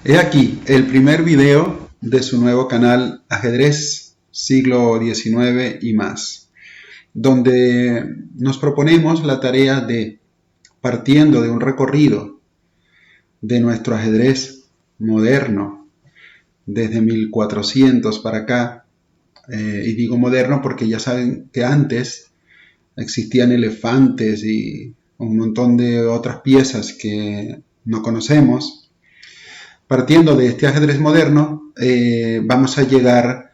He aquí el primer video de su nuevo canal Ajedrez Siglo XIX y más, donde nos proponemos la tarea de, partiendo de un recorrido de nuestro ajedrez moderno, desde 1400 para acá, y digo moderno porque ya saben que antes existían elefantes y un montón de otras piezas que no conocemos. Partiendo de este ajedrez moderno, vamos a llegar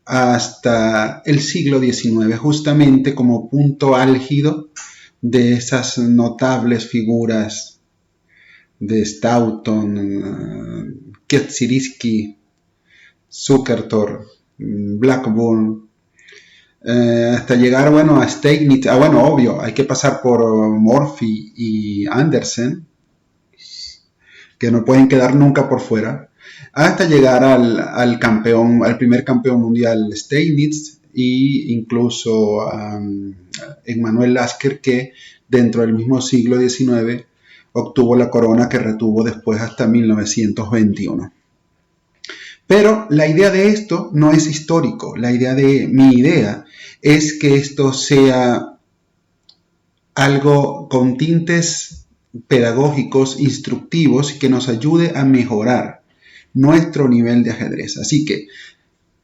hasta el siglo XIX, justamente como punto álgido de esas notables figuras de Stoughton, Kietzierski, Zukertort, Blackburne, hasta llegar, bueno, a Steinitz. Bueno, obvio, hay que pasar por Morphy y Andersen, que no pueden quedar nunca por fuera, hasta llegar al campeón, al primer campeón mundial Steinitz, e incluso Emmanuel Lasker, que dentro del mismo siglo XIX obtuvo la corona que retuvo después hasta 1921. Pero la idea de esto no es histórico. Mi idea es que esto sea algo con tintes pedagógicos, instructivos, que nos ayude a mejorar nuestro nivel de ajedrez. Así que,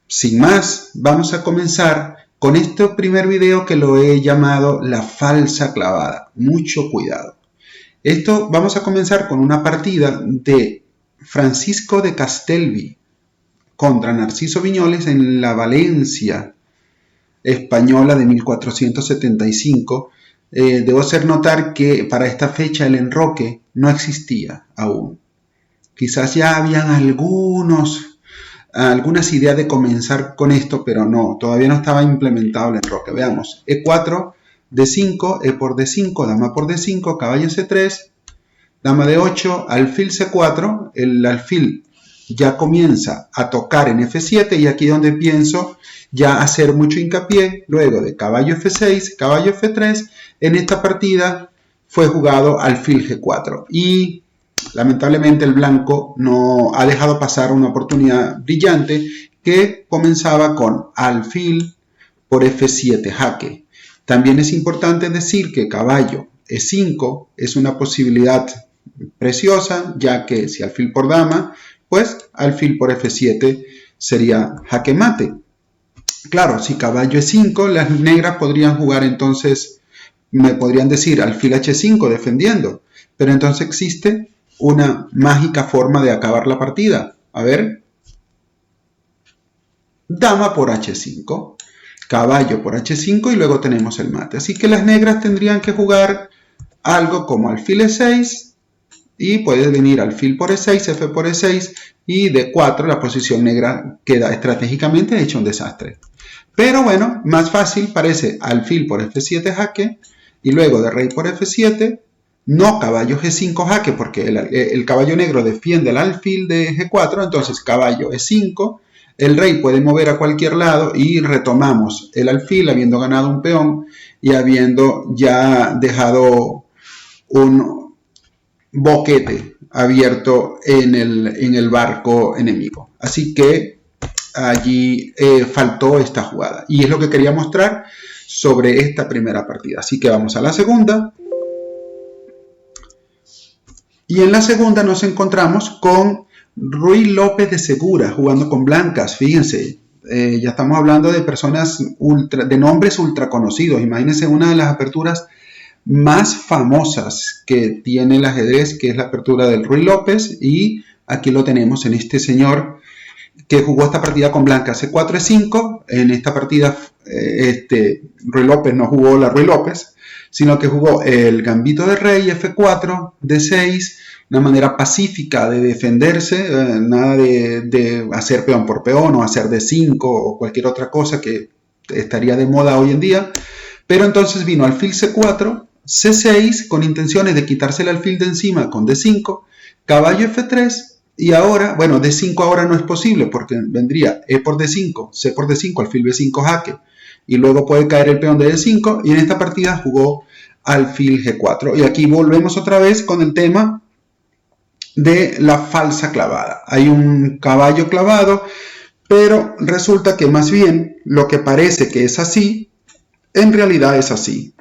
sin más, vamos a comenzar con este primer video que lo he llamado la falsa clavada. Mucho cuidado. Vamos a comenzar con una partida de Francisco de Castelvi contra Narciso Viñoles en la Valencia española de 1475. Debo hacer notar que para esta fecha el enroque no existía aún. Quizás ya habían algunas ideas de comenzar con esto, pero no, todavía no estaba implementado el enroque. Veamos, E4, D5, E por D5, dama por D5, caballo C3, dama D8, alfil C4, el alfil ya comienza a tocar en F7 y aquí donde pienso ya hacer mucho hincapié. Luego de caballo F6, caballo F3, en esta partida fue jugado alfil G4 y lamentablemente el blanco no ha dejado pasar una oportunidad brillante que comenzaba con alfil por F7 jaque. También es importante decir que caballo E5 es una posibilidad preciosa, ya que si alfil por dama, pues alfil por F7 sería jaque mate. Claro, si caballo E5, las negras podrían jugar entonces, me podrían decir alfil H5 defendiendo, pero entonces existe una mágica forma de acabar la partida. A ver, dama por H5, caballo por H5 y luego tenemos el mate. Así que las negras tendrían que jugar algo como alfil E6 y puede venir alfil por E6, F por E6 y D4, la posición negra queda estratégicamente hecha un desastre. Pero bueno, más fácil parece alfil por F7 jaque y luego de rey por F7, no caballo G5 jaque porque el caballo negro defiende el alfil de G4, entonces caballo E5, el rey puede mover a cualquier lado y retomamos el alfil habiendo ganado un peón y habiendo ya dejado un boquete abierto en el barco enemigo. Así que allí faltó esta jugada y es lo que quería mostrar sobre esta primera partida. Así que vamos a la segunda. Y en la segunda nos encontramos con Ruy López de Segura jugando con blancas. Fíjense, ya estamos hablando de personas de nombres ultra conocidos. Imagínense una de las aperturas más famosas que tiene el ajedrez, que es la apertura del Ruy López, y aquí lo tenemos en este señor que jugó esta partida con blancas C4 E5. En esta partida Ruy López no jugó la Ruy López, sino que jugó el gambito de rey F4 D6, una manera pacífica de defenderse, nada de hacer peón por peón o hacer D5 o cualquier otra cosa que estaría de moda hoy en día. Pero entonces vino alfil C4, C6 con intenciones de quitarse el alfil de encima con D5, caballo F3 y ahora, bueno, D5 ahora no es posible porque vendría E por D5, C por D5, alfil B5 jaque y luego puede caer el peón de D5 y en esta partida jugó alfil G4 y aquí volvemos otra vez con el tema de la falsa clavada. Hay un caballo clavado, pero resulta que más bien lo que parece que es así, en realidad es así.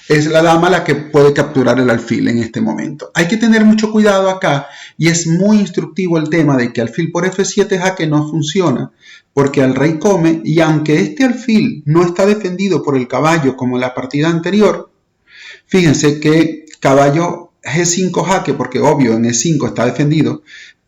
Es la dama la que puede capturar el alfil en este momento. Hay que tener mucho cuidado acá y es muy instructivo el tema de que alfil por F7 jaque no funciona porque el rey come y aunque este alfil no está defendido por el caballo como en la partida anterior, fíjense que caballo G5 jaque, porque obvio en E5 está defendido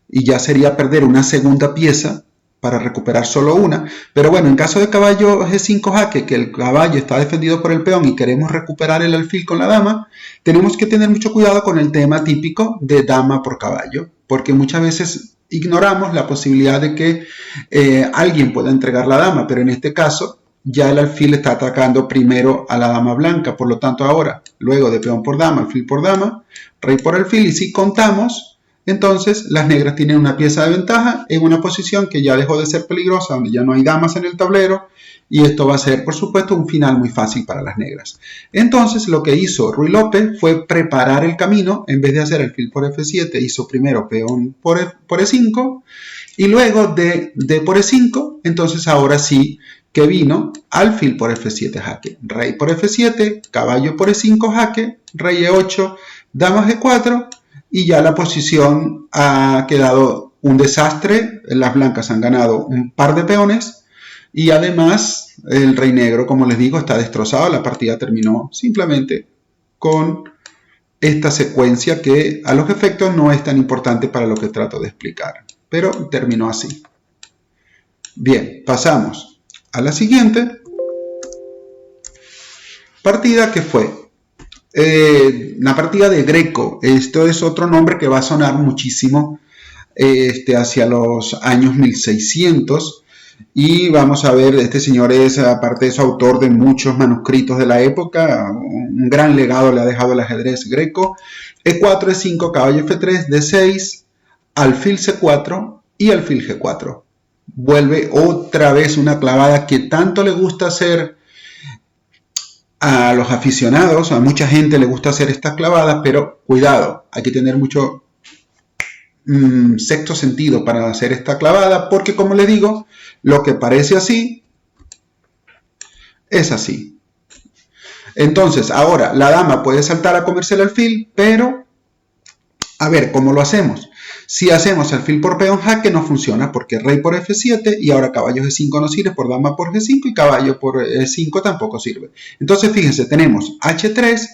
y ya sería perder una segunda pieza para recuperar solo una, pero bueno, en caso de caballo G5 jaque, que el caballo está defendido por el peón y queremos recuperar el alfil con la dama, tenemos que tener mucho cuidado con el tema típico de dama por caballo, porque muchas veces ignoramos la posibilidad de que alguien pueda entregar la dama, pero en este caso ya el alfil está atacando primero a la dama blanca, por lo tanto ahora, luego de peón por dama, alfil por dama, rey por alfil, y si contamos, entonces las negras tienen una pieza de ventaja en una posición que ya dejó de ser peligrosa, donde ya no hay damas en el tablero, y esto va a ser, por supuesto, un final muy fácil para las negras. Entonces lo que hizo Ruy López fue preparar el camino, en vez de hacer alfil por F7, hizo primero peón por E5, y luego de D por E5, entonces ahora sí que vino alfil por F7 jaque, rey por F7, caballo por E5 jaque, rey E8, dama G4, y ya la posición ha quedado un desastre. Las blancas han ganado un par de peones y además el rey negro, como les digo, está destrozado. La partida terminó simplemente con esta secuencia que a los efectos no es tan importante para lo que trato de explicar, pero terminó así. Bien, pasamos a la siguiente partida, que fue la partida de Greco. Esto es otro nombre que va a sonar muchísimo hacia los años 1600, y vamos a ver, este señor es, aparte de eso, autor de muchos manuscritos de la época. Un gran legado le ha dejado el ajedrez greco. E4, E5, caballo F3, D6, alfil C4 y alfil G4. Vuelve otra vez una clavada que tanto le gusta hacer a los aficionados. A mucha gente le gusta hacer estas clavadas, pero cuidado, hay que tener mucho sexto sentido para hacer esta clavada, porque como les digo, lo que parece así es así. Entonces ahora la dama puede saltar a comerse el alfil, pero a ver cómo lo hacemos. Si hacemos alfil por peón jaque no funciona, porque rey por F7 y ahora caballo G5 no sirve, por dama por G5 y caballo por E5 tampoco sirve. Entonces fíjense, tenemos H3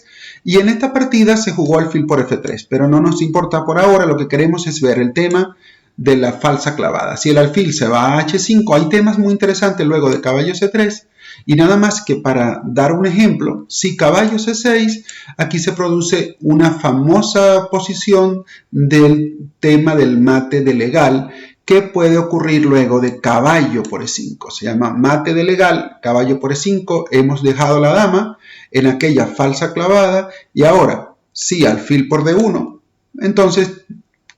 y en esta partida se jugó alfil por F3, pero no nos importa por ahora. Lo que queremos es ver el tema de la falsa clavada. Si el alfil se va a H5, hay temas muy interesantes luego de caballo C3. Y nada más que para dar un ejemplo, si caballo C6, aquí se produce una famosa posición del tema del mate de legal, que puede ocurrir luego de caballo por E5. Se llama mate de legal, caballo por E5, hemos dejado la dama en aquella falsa clavada, y ahora, si alfil por D1, entonces,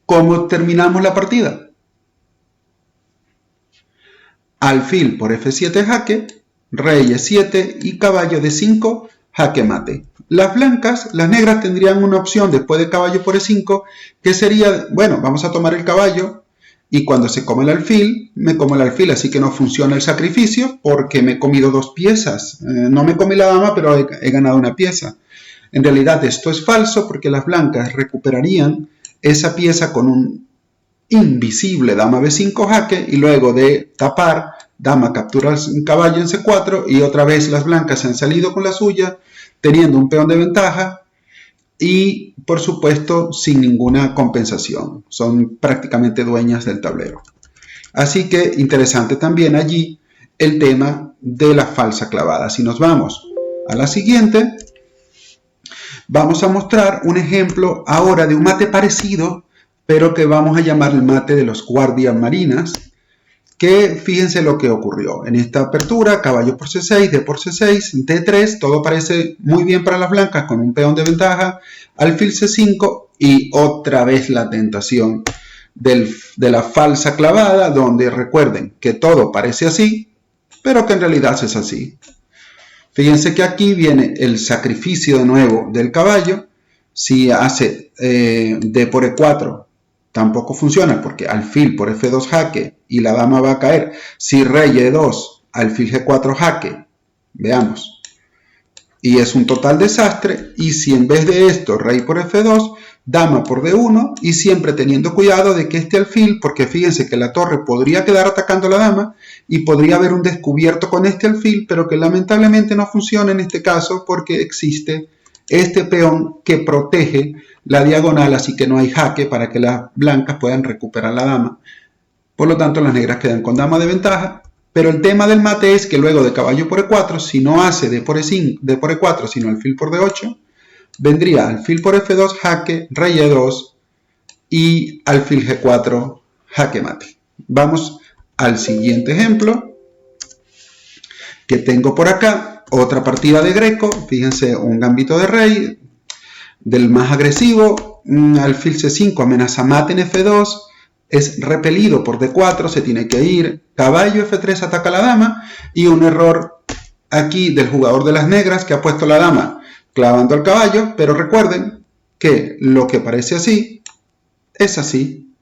¿cómo terminamos la partida? Alfil por F7 jaque, rey E7 y caballo D5 jaque mate. Las blancas, las negras tendrían una opción después de caballo por E5, que sería, bueno, vamos a tomar el caballo y cuando se come el alfil, me como el alfil, así que no funciona el sacrificio porque me he comido dos piezas. No me comí la dama, pero he ganado una pieza. En realidad esto es falso porque las blancas recuperarían esa pieza con un invisible dama B5 jaque y luego de tapar, dama captura el caballo en C4 y otra vez las blancas se han salido con la suya, teniendo un peón de ventaja y por supuesto sin ninguna compensación. Son prácticamente dueñas del tablero. Así que interesante también allí el tema de la falsa clavada. Si nos vamos a la siguiente, vamos a mostrar un ejemplo ahora de un mate parecido, pero que vamos a llamar el mate de los guardias marinas, que fíjense lo que ocurrió. En esta apertura, caballo por C6, D por C6, D3, todo parece muy bien para las blancas con un peón de ventaja, alfil C5 y otra vez la tentación de la falsa clavada, donde recuerden que todo parece así, pero que en realidad es así. Fíjense que aquí viene el sacrificio de nuevo del caballo, Si hace D por E4, tampoco funciona porque alfil por F2 jaque y la dama va a caer. Si rey E2, alfil G4 jaque, veamos. Y es un total desastre. Y si en vez de esto, rey por F2, dama por D1, y siempre teniendo cuidado de que este alfil, porque fíjense que la torre podría quedar atacando a la dama y podría haber un descubierto con este alfil, pero que lamentablemente no funciona en este caso porque existe este peón que protege la diagonal, así que no hay jaque para que las blancas puedan recuperar la dama. Por lo tanto, las negras quedan con dama de ventaja. Pero el tema del mate es que luego de caballo por E4, si no hace D por E4, sino alfil por D8, vendría alfil por F2 jaque, rey E2 y alfil G4 jaque mate. Vamos al siguiente ejemplo que tengo por acá. Otra partida de Greco. Fíjense, un gambito de rey del más agresivo. Alfil C5 amenaza mate en F2. Es repelido por D4, se tiene que ir. Caballo F3 ataca a la dama. Y un error aquí del jugador de las negras que ha puesto la dama clavando al caballo. Pero recuerden que lo que parece así es así.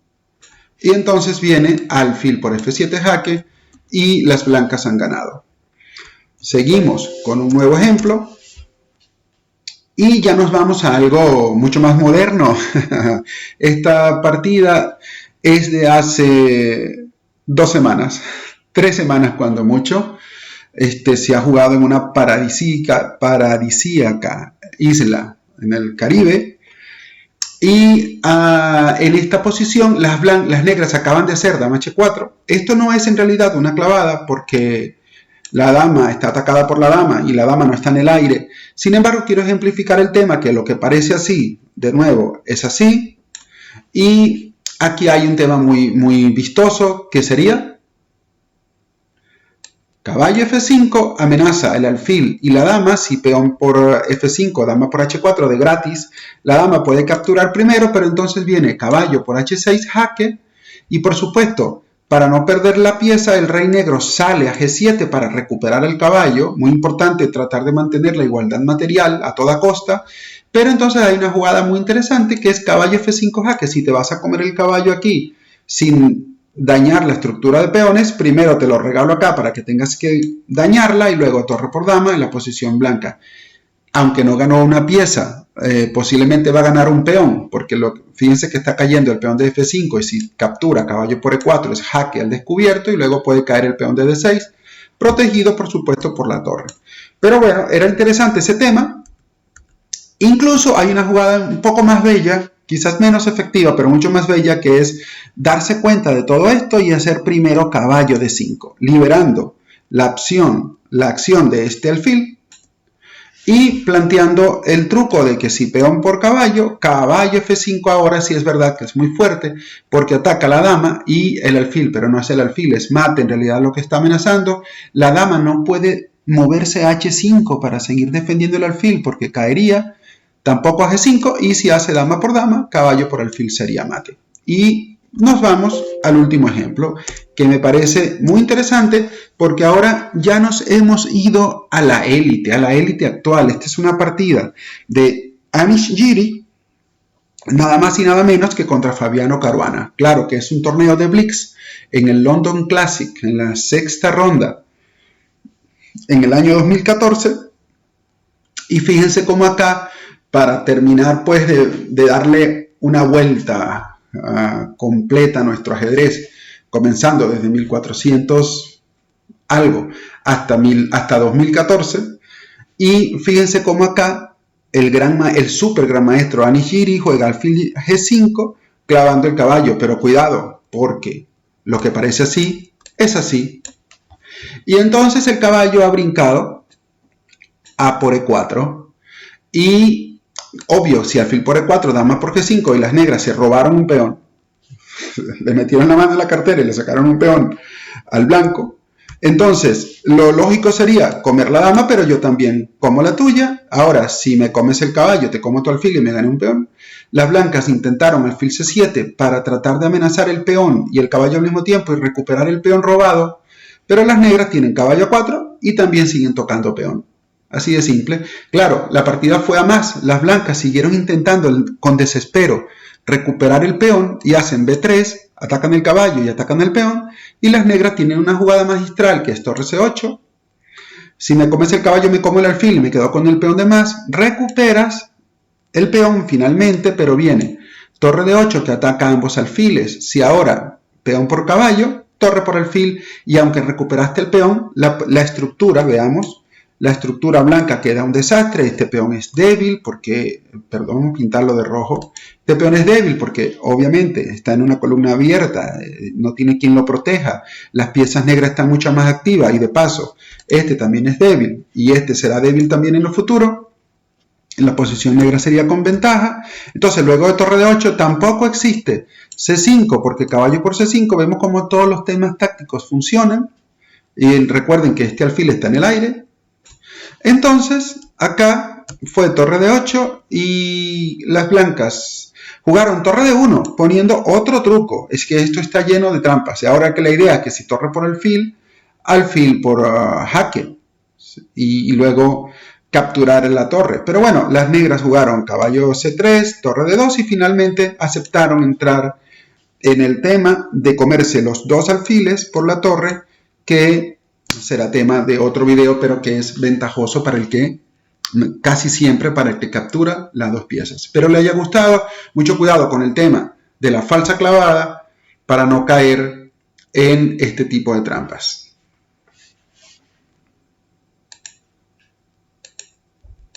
Y entonces viene alfil por F7 jaque y las blancas han ganado. Seguimos con un nuevo ejemplo. Y ya nos vamos a algo mucho más moderno. Esta partida es de hace 2 semanas, 3 semanas cuando mucho. Se ha jugado en una paradisíaca isla en el Caribe. Y en esta posición las negras acaban de hacer dama H4. Esto no es en realidad una clavada porque la dama está atacada por la dama y la dama no está en el aire. Sin embargo, quiero ejemplificar el tema que lo que parece así, de nuevo, es así. Y aquí hay un tema muy vistoso, que sería caballo F5 amenaza el alfil y la dama. Si peón por F5, dama por H4 de gratis, la dama puede capturar primero, pero entonces viene caballo por H6 jaque. Y por supuesto, para no perder la pieza, el rey negro sale a G7 para recuperar el caballo. Muy importante tratar de mantener la igualdad material a toda costa. Pero entonces hay una jugada muy interesante que es caballo F5 jaque. Si te vas a comer el caballo aquí sin dañar la estructura de peones, primero te lo regalo acá para que tengas que dañarla y luego torre por dama en la posición blanca. Aunque no ganó una pieza, posiblemente va a ganar un peón, porque fíjense que está cayendo el peón de F5 y si captura caballo por E4 es jaque al descubierto y luego puede caer el peón de D6, protegido por supuesto por la torre. Pero bueno, era interesante ese tema. Incluso hay una jugada un poco más bella, quizás menos efectiva, pero mucho más bella, que es darse cuenta de todo esto y hacer primero caballo D5, liberando la acción de este alfil y planteando el truco de que si peón por caballo, caballo F5 ahora sí es verdad que es muy fuerte porque ataca a la dama y el alfil, pero no es el alfil, es mate en realidad lo que está amenazando. La dama no puede moverse a H5 para seguir defendiendo el alfil porque caería, tampoco a G5, y si hace dama por dama, caballo por alfil sería mate. Y nos vamos al último ejemplo, que me parece muy interesante porque ahora ya nos hemos ido a la élite actual. Esta es una partida de Anish Giri, nada más y nada menos que contra Fabiano Caruana. Claro que es un torneo de Blitz en el London Classic, en la 6ª ronda, en el año 2014. Y fíjense cómo acá, para terminar pues de darle una vuelta completa a nuestro ajedrez, comenzando desde 1400 algo hasta 2014, y fíjense cómo acá el super gran maestro Anish Giri juega alfil G5 clavando el caballo, pero cuidado porque lo que parece así es así, y entonces el caballo ha brincado a por E4 y obvio, si alfil por E4, dama por G5 y las negras se robaron un peón, le metieron la mano en la cartera y le sacaron un peón al blanco, entonces lo lógico sería comer la dama, pero yo también como la tuya. Ahora, si me comes el caballo, te como tu alfil y me gané un peón. Las blancas intentaron alfil C7 para tratar de amenazar el peón y el caballo al mismo tiempo y recuperar el peón robado, pero las negras tienen caballo A4 y también siguen tocando peón. Así de simple. Claro, la partida fue a más. Las blancas siguieron intentando con desespero recuperar el peón y hacen B3, atacan el caballo y atacan el peón. Y las negras tienen una jugada magistral que es torre C8. Si me comes el caballo me como el alfil y me quedo con el peón de más. Recuperas el peón finalmente, pero viene torre de 8 que ataca ambos alfiles. Si ahora peón por caballo, torre por alfil, y aunque recuperaste el peón, la estructura, veamos, la estructura blanca queda un desastre. Este peón es débil porque, perdón, pintarlo de rojo. Este peón es débil porque obviamente está en una columna abierta, no tiene quien lo proteja. Las piezas negras están mucho más activas y de paso, este también es débil y este será débil también en el futuro. En la posición negra sería con ventaja. Entonces, luego de torre de 8 tampoco existe C5, porque caballo por C5 vemos como todos los temas tácticos funcionan. Y recuerden que este alfil está en el aire. Entonces, acá fue torre de 8 y las blancas jugaron torre de 1, poniendo otro truco. Es que esto está lleno de trampas. Y ahora que la idea es que si torre por alfil por jaque. Y luego capturar en la torre. Pero bueno, las negras jugaron caballo C3, torre de 2 y finalmente aceptaron entrar en el tema de comerse los dos alfiles por la torre, que será tema de otro video, pero que es ventajoso para el que, casi siempre para el que captura las dos piezas. Espero le haya gustado. Mucho cuidado con el tema de la falsa clavada para no caer en este tipo de trampas.